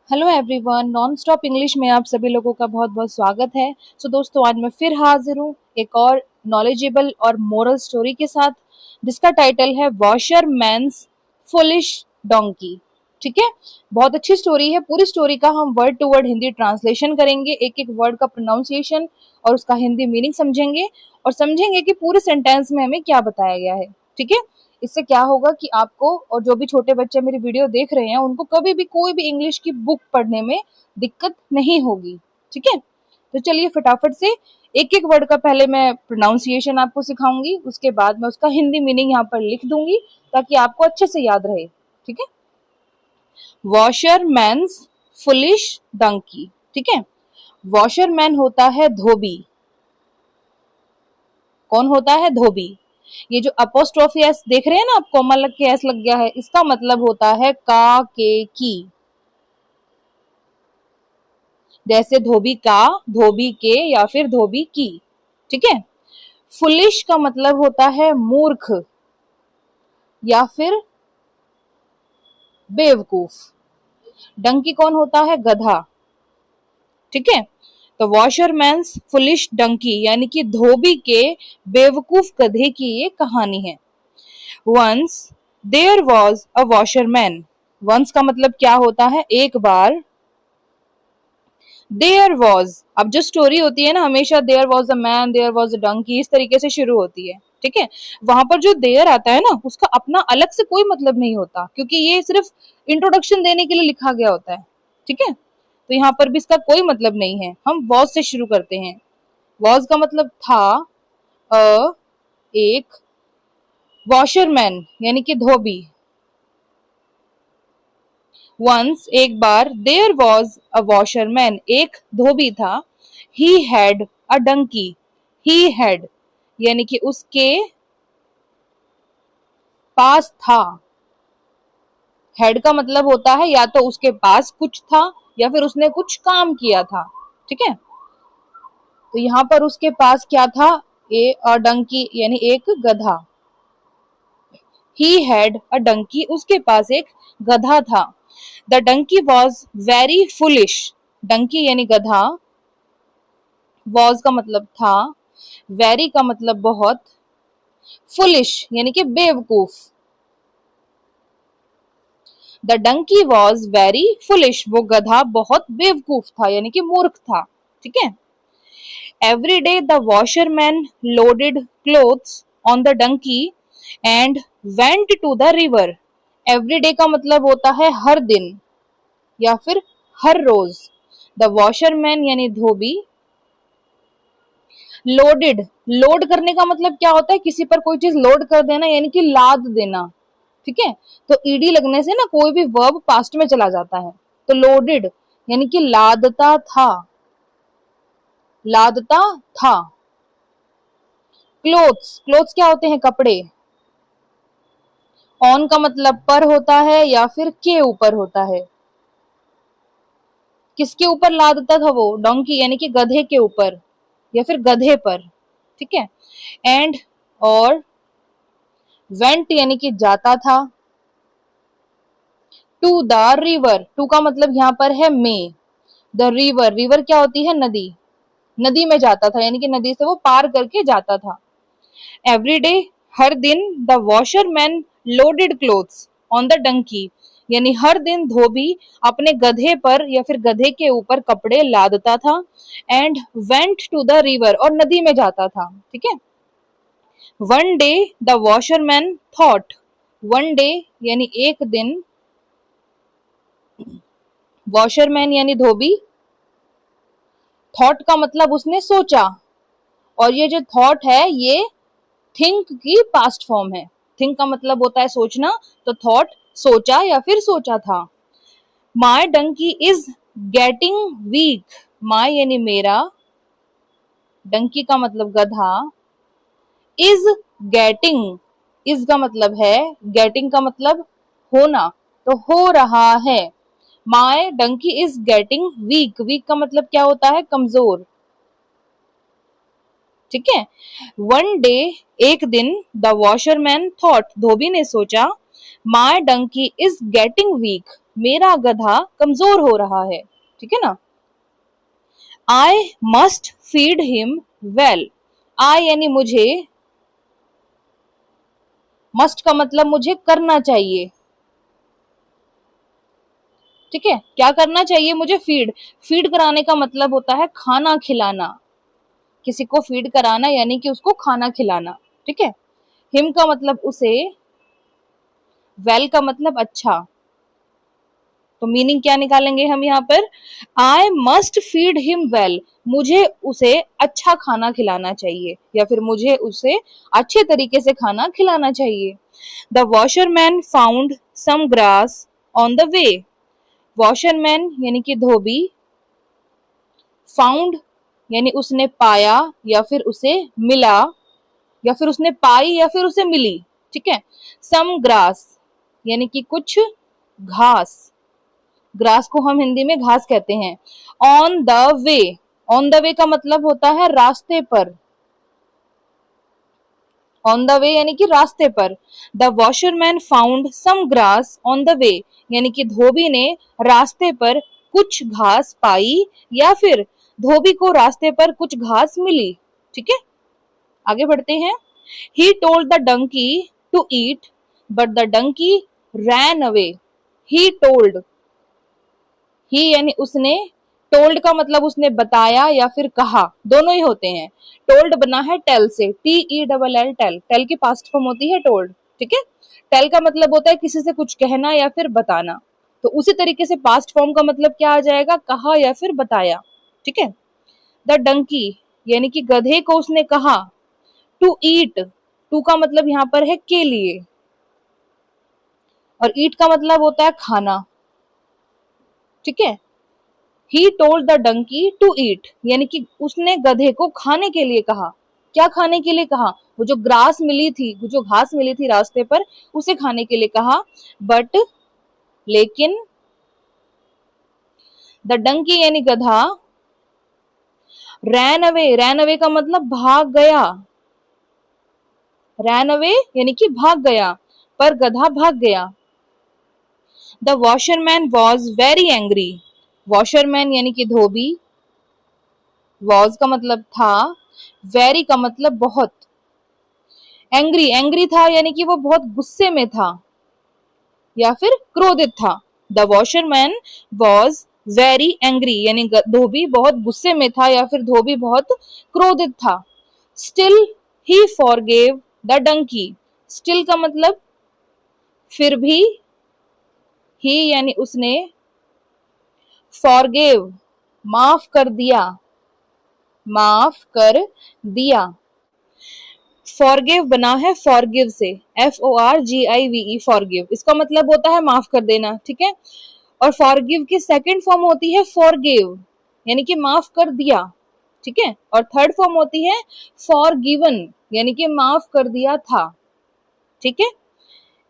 Hello everyone, non stop English में आप सभी लोगों का बहुत बहुत स्वागत है। दोस्तों, आज मैं फिर हाजिर हूँ एक और नॉलेजेबल और मोरल स्टोरी के साथ, जिसका टाइटल है वॉशरमैन्स फुलिश डोंकी। ठीक है, बहुत अच्छी स्टोरी है। पूरी स्टोरी का हम word to word Hindi translation करेंगे, एक एक वर्ड का प्रोनाउंसिएशन और उसका हिंदी मीनिंग समझेंगे और समझेंगे कि पूरे सेंटेंस में हमें क्या बताया गया है। ठीक है, इससे क्या होगा कि आपको और जो भी छोटे बच्चे मेरी वीडियो देख रहे हैं उनको कभी भी कोई भी इंग्लिश की बुक पढ़ने में दिक्कत नहीं होगी। ठीक है, तो चलिए फटाफट से एक एक वर्ड का पहले मैं प्रोनाउंसिएशन आपको सिखाऊंगी, उसके बाद मैं उसका हिंदी मीनिंग यहाँ पर लिख दूंगी ताकि आपको अच्छे से याद रहे। ठीक है, वॉशरमैन्स फुलिश डंकी। ठीक है, वॉशरमैन होता है धोबी। कौन होता है? धोबी। ये जो अपोस्ट्रोफी एस देख रहे हैं ना आप, कोमा लग के एस लग गया है, इसका मतलब होता है का, के, की। जैसे धोबी का, धोबी के या फिर धोबी की। ठीक है, फुलिश का मतलब होता है मूर्ख या फिर बेवकूफ। डंकी कौन होता है? गधा। ठीक है, तो वॉशरमैन्स फुलिश डंकी यानी कि धोबी के बेवकूफ गधे की ये कहानी है। Once there was a washerman. Once का मतलब क्या होता है? एक बार। देयर वॉज, अब जो स्टोरी होती है ना, हमेशा there was a man, there was a donkey, इस तरीके से शुरू होती है। ठीक है, वहां पर जो देयर आता है ना, उसका अपना अलग से कोई मतलब नहीं होता, क्योंकि ये सिर्फ इंट्रोडक्शन देने के लिए लिखा गया होता है। ठीक है, तो यहाँ पर भी इसका कोई मतलब नहीं है। हम वॉज से शुरू करते हैं। वॉज का मतलब था, अ एक, वॉशरमैन यानी कि धोबी। वंस एक बार, देयर वॉज अ वॉशरमैन एक धोबी था। He had a donkey. He had यानी कि उसके पास था। हैड का मतलब होता है या तो उसके पास कुछ था या फिर उसने कुछ काम किया था। ठीक है, तो यहाँ पर उसके पास क्या था? ए अ डंकी यानी एक गधा। ही हैड अ डंकी, उसके पास एक गधा था। The donkey was very foolish. Donkey यानी गधा, वॉज का मतलब था, वेरी का मतलब बहुत, फुलिश यानी कि बेवकूफ। The donkey was very foolish, वो गधा बहुत बेवकूफ था यानी कि मूर्ख था। ठीक है, every day the washerman loaded clothes on the donkey and went to the river. Every day का मतलब होता है हर दिन या फिर हर रोज। द वॉशरमैन यानी धोबी, लोडेड, लोड करने का मतलब क्या होता है? किसी पर कोई चीज लोड कर देना यानी कि लाद देना। ठीक है, तो ईडी लगने से ना कोई भी वर्ब पास्ट में चला जाता है। तो लोडेड यानी कि लादता था, लादता था। क्लोथ्स, क्लोथ्स क्या होते हैं? कपड़े। ऑन का मतलब पर होता है या फिर के ऊपर होता है। किसके ऊपर लादता था वो? डोंकी यानी कि गधे के ऊपर या फिर गधे पर। ठीक है, एंड और वेंट यानी कि जाता था। टू द रिवर, टू का मतलब यहाँ पर है में। द रिवर, रिवर क्या होती है? नदी। नदी में जाता था यानी कि नदी से वो पार करके जाता था। एवरी डे, हर दिन, the washerman loaded clothes on the donkey यानी हर दिन धोबी अपने गधे पर या फिर गधे के ऊपर कपड़े लादता था। And went to the river, और नदी में जाता था। ठीक है, one day the washerman thought. One day यानी एक दिन, वॉशरमैन यानी धोबी, थॉट का मतलब उसने सोचा, और ये जो थॉट है ये थिंक की पास्ट फॉर्म है। थिंक का मतलब होता है सोचना, तो थॉट सोचा या फिर सोचा था। माई डंकी इज गेटिंग वीक। माई यानी मेरा, डंकी का मतलब गधा, इज गेटिंग, इज का मतलब है, गेटिंग का मतलब होना, तो हो रहा है। My donkey is getting weak. Weak का मतलब क्या होता है? कमजोर। ठीक है, वन डे एक दिन, द वॉशरमैन थॉट, धोबी ने सोचा, my donkey is getting weak, मेरा गधा कमजोर हो रहा है, ठीक है ना। I must feed him well, I यानी मुझे, मस्ट का मतलब मुझे करना चाहिए, ठीक है, क्या करना चाहिए मुझे, फीड, फीड कराने का मतलब होता है खाना खिलाना, किसी को फीड कराना यानी कि उसको खाना खिलाना, ठीक है। हिम का मतलब उसे, वेल का मतलब अच्छा, तो मीनिंग क्या निकालेंगे हम यहाँ पर, आई मस्ट फीड हिम वेल, मुझे उसे अच्छा खाना खिलाना चाहिए या फिर मुझे उसे अच्छे तरीके से खाना खिलाना चाहिए। The washerman found some grass on the way, washerman यानी कि धोबी, फाउंड यानी उसने पाया या फिर उसे मिला, या फिर उसने पाई या फिर उसे मिली, ठीक है। सम ग्रास यानी कि कुछ घास, ग्रास को हम हिंदी में घास कहते हैं। On the way, on the वे का मतलब होता है रास्ते पर, ऑन द वे यानी कि रास्ते पर। The washerman found some grass on the way, यानी कि धोबी ने रास्ते पर कुछ घास पाई या फिर धोबी को रास्ते पर कुछ घास मिली, ठीक है। आगे बढ़ते हैं। He told the donkey to eat but the donkey ran away, he told, he यानी उसने, टोल्ड का मतलब उसने बताया या फिर कहा, दोनों ही होते हैं। टोल्ड बना है टेल से, TELL, टेल, टेल की पास्ट फॉर्म होती है टोल्ड, ठीक है। टेल का मतलब होता है किसी से कुछ कहना या फिर बताना, तो उसी तरीके से पास्ट फॉर्म का मतलब क्या आ जाएगा, कहा या फिर बताया, ठीक है। द डंकी यानी कि गधे को उसने कहा, टू ईट, टू का मतलब यहाँ पर है के लिए, और ईट का मतलब होता है खाना, ठीक है। He told the donkey to eat, यानी कि उसने गधे को खाने के लिए कहा, क्या खाने के लिए कहा, वो जो ग्रास मिली थी, वो जो घास मिली थी रास्ते पर, उसे खाने के लिए कहा। बट, लेकिन, द डंकी यानी गधा, रैन अवे का मतलब भाग गया, रैन अवे यानी कि भाग गया, पर गधा भाग गया। The washerman was very angry, washerman यानी कि धोबी, वॉज का मतलब था, वेरी का मतलब बहुत, एंग्री, एंग्री था यानी कि वो बहुत गुस्से में था या फिर क्रोधित था। The washerman was very angry यानी धोबी बहुत गुस्से में था या फिर धोबी बहुत क्रोधित था। Still he forgave the donkey, still का मतलब फिर भी, ही यानी उसने, फॉरगेव माफ कर दिया, माफ कर दिया। फॉरगिव बना है फॉरगिव से, FORGIVE, फॉरगिव, इसका मतलब होता है माफ कर देना, ठीक है। और फॉरगिव की सेकंड फॉर्म होती है फॉरगिव, यानी कि माफ कर दिया, ठीक है। और थर्ड फॉर्म होती है फॉरगिवन, यानी कि माफ कर दिया था, ठीक है।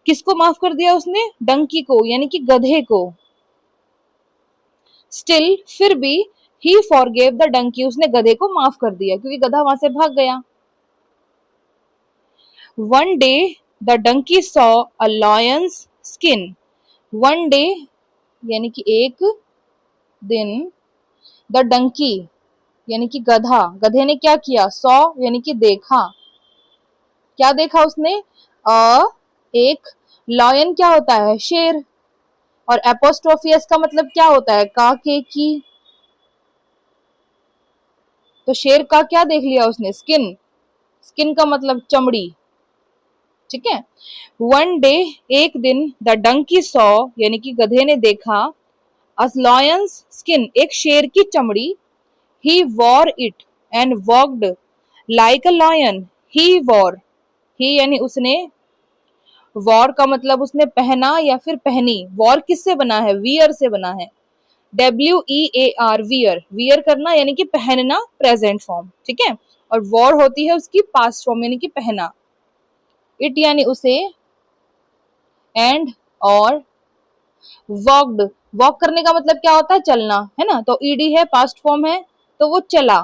किसको माफ कर दिया उसने, डंकी को यानी कि गधे को। स्टिल फिर भी, ही फॉरगेव द डंकी, उसने गधे को माफ कर दिया क्योंकि गधा वहां से भाग गया। One day the donkey saw a lion's skin. One day यानी कि एक दिन, द डंकी यानी कि गधा, गधे ने क्या किया, सॉ यानी कि देखा, क्या देखा उसने, एक, लॉयन क्या होता है, शेर, और एपोस्ट्रोफी एस का मतलब क्या होता है, का के की, तो शेर का क्या देख लिया उसने, स्किन, स्किन का मतलब चमड़ी, ठीक है। वन डे एक दिन, द डंकी सॉ यानी कि गधे ने देखा, अ लॉयंस स्किन एक शेर की चमड़ी, he wore it and walked like a lion, he wore, he यानी उसने, वॉर का मतलब उसने पहना या फिर पहनी, वॉर किससे बना है, वियर से बना है, WEAR, वियर, वियर करना यानी कि पहनना, प्रेजेंट फॉर्म, ठीक है। और वॉर होती है उसकी पास्ट फॉर्म यानी कि पहना, इट यानी उसे, एंड और, वॉकड, वॉक करने का मतलब क्या होता है, चलना, है ना, तो ईडी है, पास्ट फॉर्म है, तो वो चला।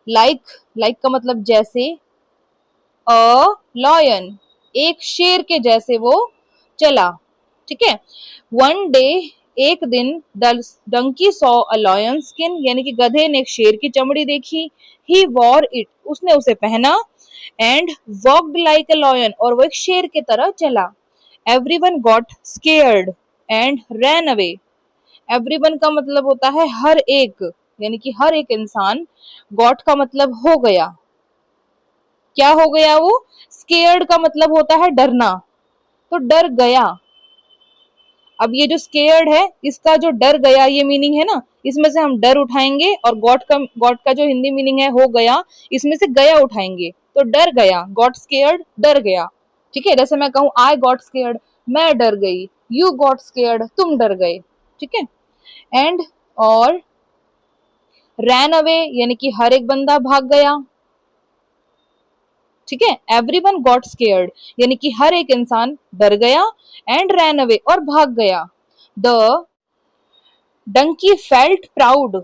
लाइक, लाइक का मतलब जैसे, अ लॉयन एक शेर के जैसे वो चला, ठीक है। वन डे, एक दिन, the donkey saw a lion skin, यानी कि गधे ने एक शेर की चमड़ी देखी। ही वॉर इट, उसने उसे पहना। And walked like a lion, और वो एक शेर की तरह चला। Everyone got scared and ran away. Everyone का मतलब होता है हर एक, यानी कि हर एक इंसान। गॉट का मतलब हो गया, क्या हो गया वो? स्केयर्ड का मतलब होता है डरना, तो डर गया। अब ये जो स्केयर्ड है, इसका जो डर गया ये मीनिंग है ना, इसमें से हम डर उठाएंगे, और गॉट का जो हिंदी मीनिंग है हो गया, इसमें से गया उठाएंगे, तो डर गया, गॉट स्केयर्ड, डर गया। ठीक है, जैसे मैं कहूं आई गॉट स्केयर्ड, मैं डर गई। यू गॉट स्केयर्ड, तुम डर गए। ठीक है। एंड और रैन अवे, यानी कि हर एक बंदा भाग गया। ठीक है। एवरीवन गॉट स्केयर्ड, यानी कि हर एक इंसान डर गया। एंड रैन अवे, और भाग गया। The donkey felt proud,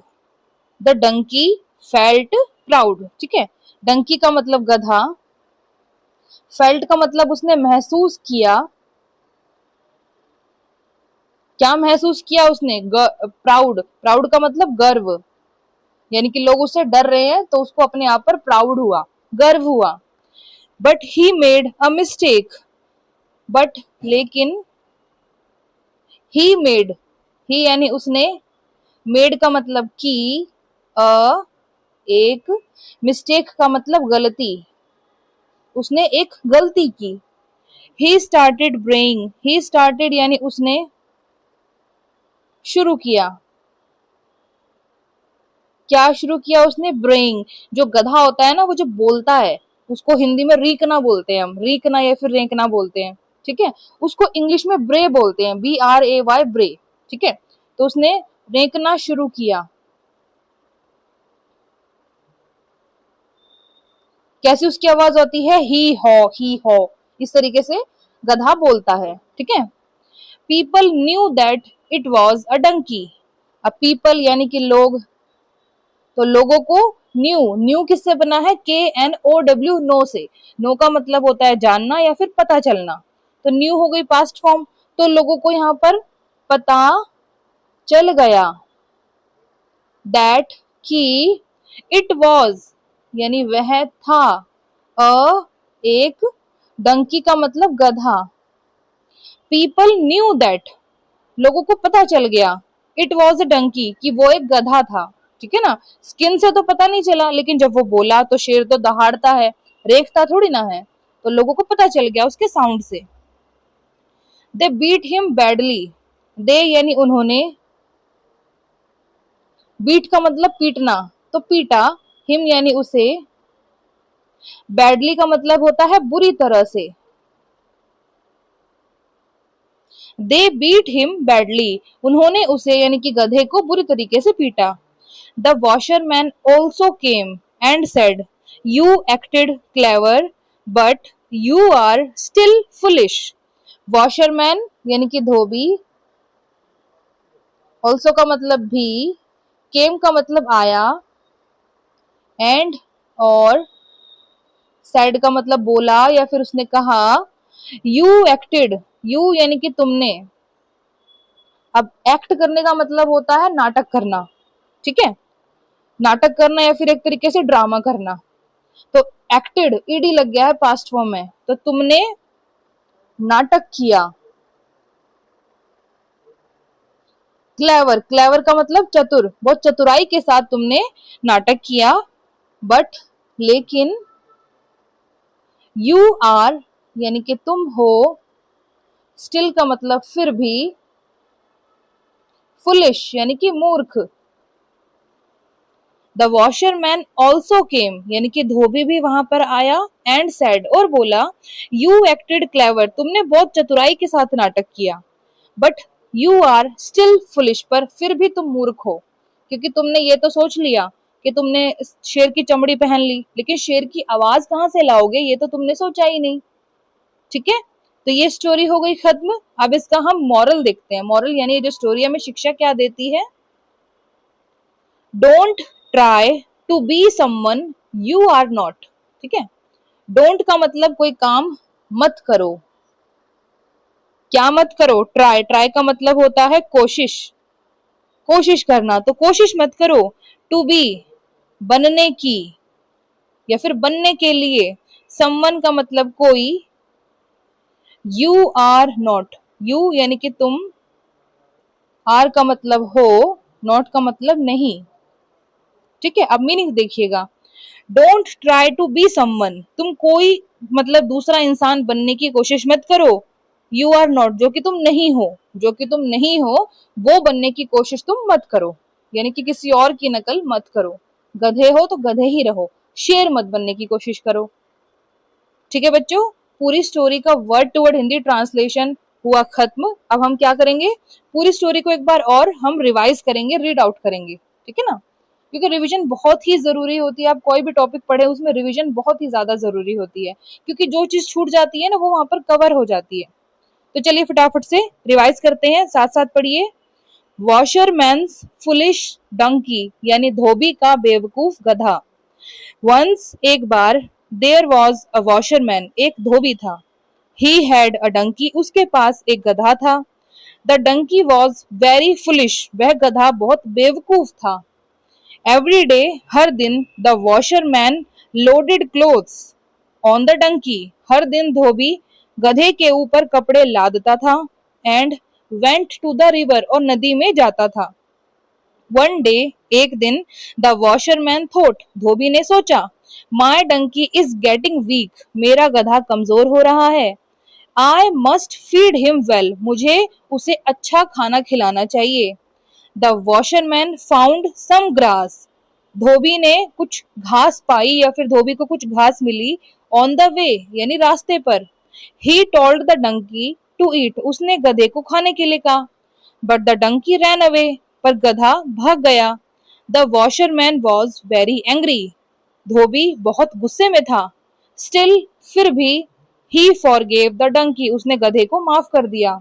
the donkey felt proud. ठीक है। डंकी का मतलब गधा, फेल्ट का मतलब उसने महसूस किया। क्या महसूस किया उसने? प्राउड, प्राउड का मतलब गर्व, यानी कि लोग उससे डर रहे हैं तो उसको अपने आप पर प्राउड हुआ, गर्व हुआ। But he made a mistake, but लेकिन, ही मेड, ही यानी उसने, मेड का मतलब की, अ एक, मिस्टेक का मतलब गलती, उसने एक गलती की। ही स्टार्टेड ब्रेइंग, ही स्टार्टेड यानी उसने शुरू किया। क्या शुरू किया उसने? ब्रेइंग। जो गधा होता है ना, वो जो बोलता है, उसको हिंदी में रीकना बोलते हैं हम, रीकना या फिर रेंकना बोलते हैं। ठीक है। उसको इंग्लिश में ब्रे बोलते हैं, BRAY, ब्रे। ठीक है। तो उसने रेंकना शुरू किया। कैसी उसकी आवाज होती है? ही हॉ, ही हॉ, इस तरीके से गधा बोलता है। ठीक है। People knew that it was a donkey. अब पीपल यानी कि लोग, तो लोगों को न्यू, न्यू किससे बना है? KNOW, नो से। नो का मतलब होता है जानना या फिर पता चलना, तो न्यू हो गई पास्ट फॉर्म। तो लोगों को यहाँ पर पता चल गया, दैट कि, इट वॉज यानी वह था, अ एक, डंकी का मतलब गधा। पीपल न्यू दैट, लोगों को पता चल गया, इट वॉज अ डंकी, कि वो एक गधा था। ठीक है ना। स्किन से तो पता नहीं चला, लेकिन जब वो बोला तो शेर तो दहाड़ता है, रेखता थोड़ी ना है, तो लोगों को पता चल गया उसके साउंड से। दे बीट हिम बैडली, दे यानी उन्होंने, बीट का मतलब पीटना, तो पीटा। हिम यानी उसे, बैडली का मतलब होता है बुरी तरह से। दे बीट हिम बैडली, उन्होंने उसे यानी कि गधे को बुरी तरीके से पीटा। The washerman also came and said, you acted clever but you are still foolish. Washerman यानी कि धोबी, ऑल्सो का मतलब भी, केम का मतलब आया, एंड और सेड का मतलब बोला या फिर उसने कहा। यू एक्टेड, यू यानी कि तुमने। अब एक्ट करने का मतलब होता है नाटक करना। ठीक है। नाटक करना या फिर एक तरीके से ड्रामा करना। तो एक्टेड, ईडी लग गया है पास्ट फॉर्म में, तो तुमने नाटक किया। क्लेवर, क्लेवर का मतलब चतुर, बहुत चतुराई के साथ तुमने नाटक किया। बट लेकिन, यू आर यानी कि तुम हो, स्टिल का मतलब फिर भी, फुलिश यानी कि मूर्ख। द वॉशरमैन ऑल्सो केम, यानी कि धोबी भी वहां पर आया, एंड सेड, और बोला, यू एक्टेड क्लेवर, तुमने बहुत चतुराई के साथ नाटक किया। But you are still foolish, पर फिर भी तुम मूर्ख हो, क्योंकि तुमने ये तो सोच लिया कि तुमने शेर की चमड़ी पहन ली, लेकिन शेर की आवाज कहाँ से लाओगे ये तो तुमने सोचा ही नहीं। ठीक है। तो ये स्टोरी हो गई खत्म। अब इसका हम मॉरल देखते हैं। मॉरल यानी ये जो स्टोरी हमें शिक्षा क्या देती है? Don't try to be someone you are not. ठीक है। डोंट का मतलब कोई काम मत करो, क्या मत करो? ट्राई, ट्राई का मतलब होता है कोशिश, कोशिश करना, तो कोशिश मत करो। टू बी, बनने की या फिर बनने के लिए। समवन का मतलब कोई। यू आर नॉट, यू यानी कि तुम, आर का मतलब हो, नॉट का मतलब नहीं। ठीक है, अब मीनिंग देखिएगा। Don't try to be someone, तुम कोई मतलब दूसरा इंसान बनने की कोशिश मत करो। यू आर नॉट, जो कि तुम नहीं हो, जो कि तुम नहीं हो वो बनने की कोशिश तुम मत करो, यानी कि किसी और की नकल मत करो। गधे हो तो गधे ही रहो, शेर मत बनने की कोशिश करो। ठीक है बच्चों, पूरी स्टोरी का word to word Hindi translation हुआ खत्म। अब हम क्या करेंगे, पूरी स्टोरी को एक बार और हम रिवाइज करेंगे, रीड आउट करेंगे। ठीक है ना, क्योंकि रिवीजन बहुत ही जरूरी होती है। आप कोई भी टॉपिक पढ़े उसमें रिवीजन बहुत ही ज्यादा जरूरी होती है, क्योंकि जो चीज छूट जाती है ना वो वहां पर कवर हो जाती है। तो चलिए फटाफट से रिवाइज करते हैं, साथ साथ पढ़िए। वॉशरमैन्स फुलिश डंकी, यानी धोबी का बेवकूफ गधा। वंस, एक बार, देयर वॉज अ वॉशरमैन, एक धोबी था। ही हैड अ डंकी, उसके पास एक गधा था। The donkey was very foolish, वह गधा बहुत बेवकूफ था। एवरी डे, हर दिन, the washerman loaded clothes on the donkey, हर दिन धोबी गधे के ऊपर कपड़े लादता था। And went to the river, और नदी में जाता था। वन डे, एक दिन, द वॉशरमैन थॉट, धोबी ने सोचा, my donkey is getting weak, मेरा गधा कमजोर हो रहा है। I must feed him well, मुझे उसे अच्छा खाना खिलाना चाहिए। The washerman found some grass, धोबी ने कुछ घास पाई या फिर धोबी को कुछ घास मिली। ऑन द वे, यानी रास्ते पर। He told the donkey to eat, उसने गधे को खाने के लिए कहा। But the donkey ran away, पर गधा भाग गया। The washerman was very angry, धोबी बहुत गुस्से में था। स्टिल, फिर भी, ही फॉरगेव द डंकी, उसने गधे को माफ कर दिया।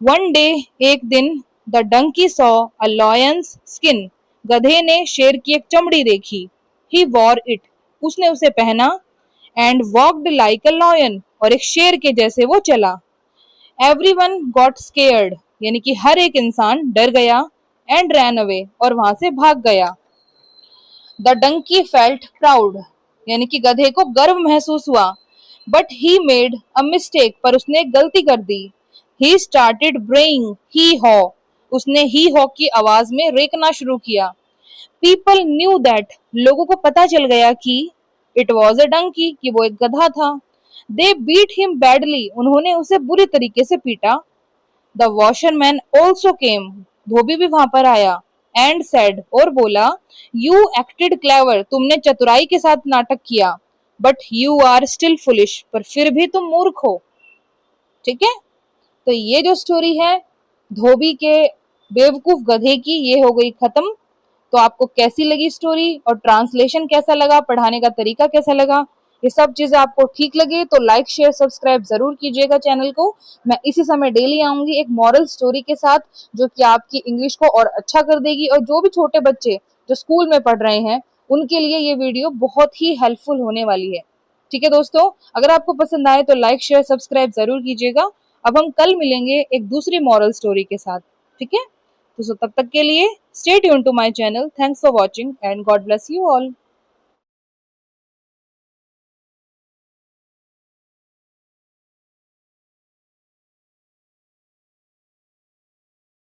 वन डे, एक दिन, the donkey saw a lion's skin, गधे ने शेर की एक चमड़ी देखी। ही वॉर इट, उसने उसे पहना। And walked like a lion, और एक शेर के जैसे वो चला। एवरीवन गॉट स्केयर्ड, यानी कि हर एक इंसान डर गया। एंड रैन अवे, और वहां से भाग गया। द डंकी फेल्ट प्राउड, यानी कि गधे को गर्व महसूस हुआ। But he made a mistake, पर उसने एक गलती कर दी। ही स्टार्टेड ब्रेइंग ही हॉ, उसने ही हॉ की आवाज में रेकना शुरू किया। पीपल न्यू दैट, लोगों को पता चल गया कि इट वॉज अ डंकी, कि वो एक गधा था। दे बीट हिम बैडली, उन्होंने उसे बुरी तरीके से पीटा। द वॉशरमैन ऑल्सो केम, धोबी भी वहां पर आया। एंड सेड, और बोला, यू एक्टेड क्लेवर, तुमने चतुराई के साथ नाटक किया। But you are still foolish, पर फिर भी तुम मूर्ख हो। ठीक है, तो ये जो स्टोरी है धोबी के बेवकूफ गधे की, ये हो गई खत्म। तो आपको कैसी लगी स्टोरी, और ट्रांसलेशन कैसा लगा, पढ़ाने का तरीका कैसा लगा, ये सब चीजें आपको ठीक लगे तो लाइक शेयर सब्सक्राइब जरूर कीजिएगा चैनल को। मैं इसी समय डेली आऊंगी एक मॉरल स्टोरी के साथ, जो कि आपकी इंग्लिश को और अच्छा कर देगी। और जो भी छोटे बच्चे जो स्कूल में पढ़ रहे हैं उनके लिए ये वीडियो बहुत ही हेल्पफुल होने वाली है। ठीक है दोस्तों, अगर आपको पसंद आए तो लाइक शेयर सब्सक्राइब जरूर कीजिएगा। अब हम कल मिलेंगे एक दूसरी मॉरल स्टोरी के साथ। ठीक है, तो तब तक के लिए stay tuned to my channel. Thanks for watching and God bless you all.